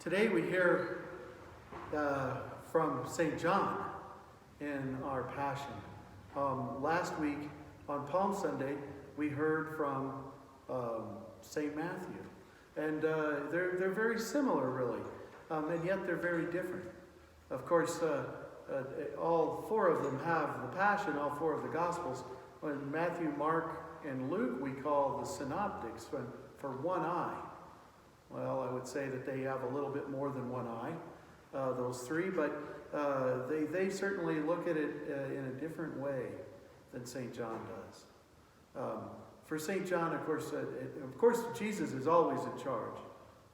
Today we hear from St. John in our Passion. Last week on Palm Sunday we heard from St. Matthew. And they're very similar, really, and yet they're very different. Of course, all four of them have the Passion, all four of the Gospels. When Matthew, Mark, and Luke we call the synoptics for one eye. Well, I would say that they have a little bit more than one eye, those three, but they certainly look at it in a different way than St. John does. For St. John, of course, Jesus is always in charge,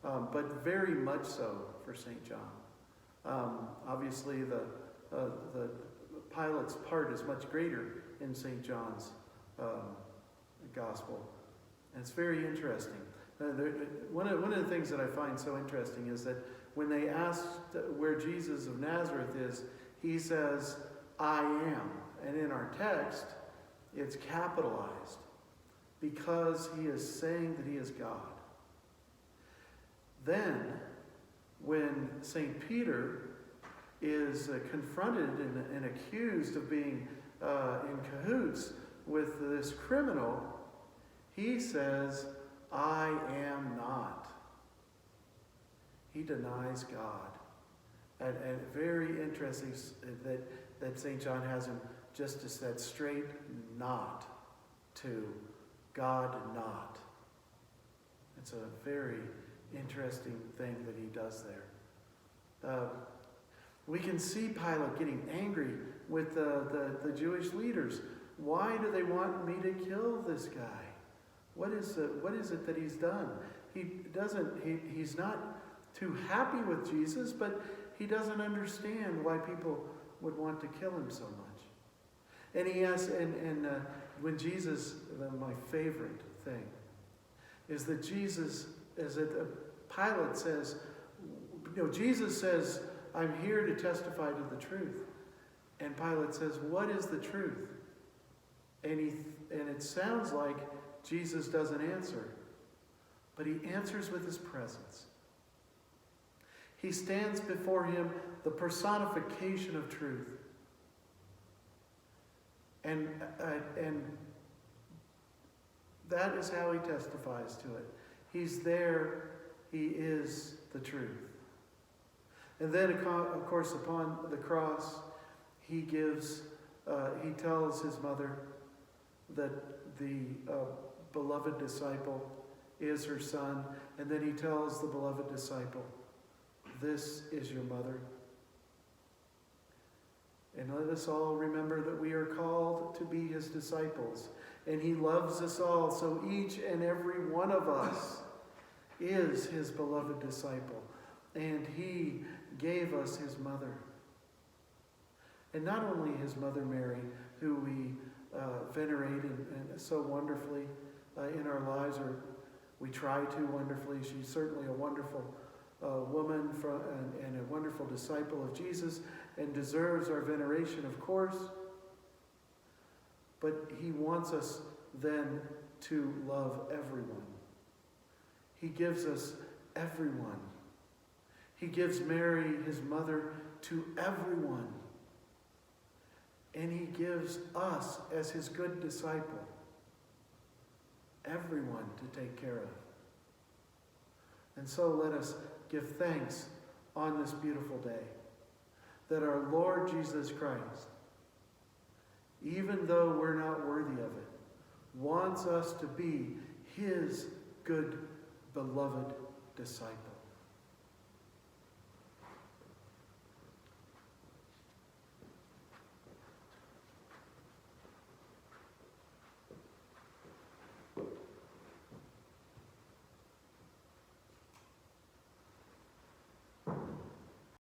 but very much so for St. John. Obviously, the Pilate's part is much greater in St. John's Gospel. And it's very interesting. One of the things that I find so interesting is that when they asked where Jesus of Nazareth is, he says, "I am." And in our text, it's capitalized because he is saying that he is God. Then, when St. Peter is confronted and accused of being in cahoots with this criminal, he says, "I am not." He denies God. And very interesting that St. John has him just as that straight not to God not. It's a very interesting thing that he does there. We can see Pilate getting angry with the Jewish leaders. Why do they want me to kill this guy? What is it that he's done? He's not too happy with Jesus, but he doesn't understand why people would want to kill him so much. And he asks, when Jesus, my favorite thing, is that Pilate says, Jesus says, "I'm here to testify to the truth." And Pilate says, "What is the truth?" And it sounds like Jesus doesn't answer, but he answers with his presence. He stands before him, the personification of truth. And that is how he testifies to it. He's there. He is the truth. And then, of course, upon the cross, he tells his mother that the beloved disciple is her son. And then he tells the beloved disciple, "This is your mother." And let us all remember that we are called to be his disciples. And he loves us all, so each and every one of us is his beloved disciple. And he gave us his mother. And not only his mother Mary, who we venerate and so wonderfully in our lives, or we try to wonderfully. She's certainly a wonderful woman and a wonderful disciple of Jesus and deserves our veneration, of course. But he wants us then to love everyone. He gives us everyone. He gives Mary, his mother, to everyone. And he gives us, as his good disciple, everyone to take care of. And so let us give thanks on this beautiful day that our Lord Jesus Christ, even though we're not worthy of it, wants us to be his good, beloved disciple.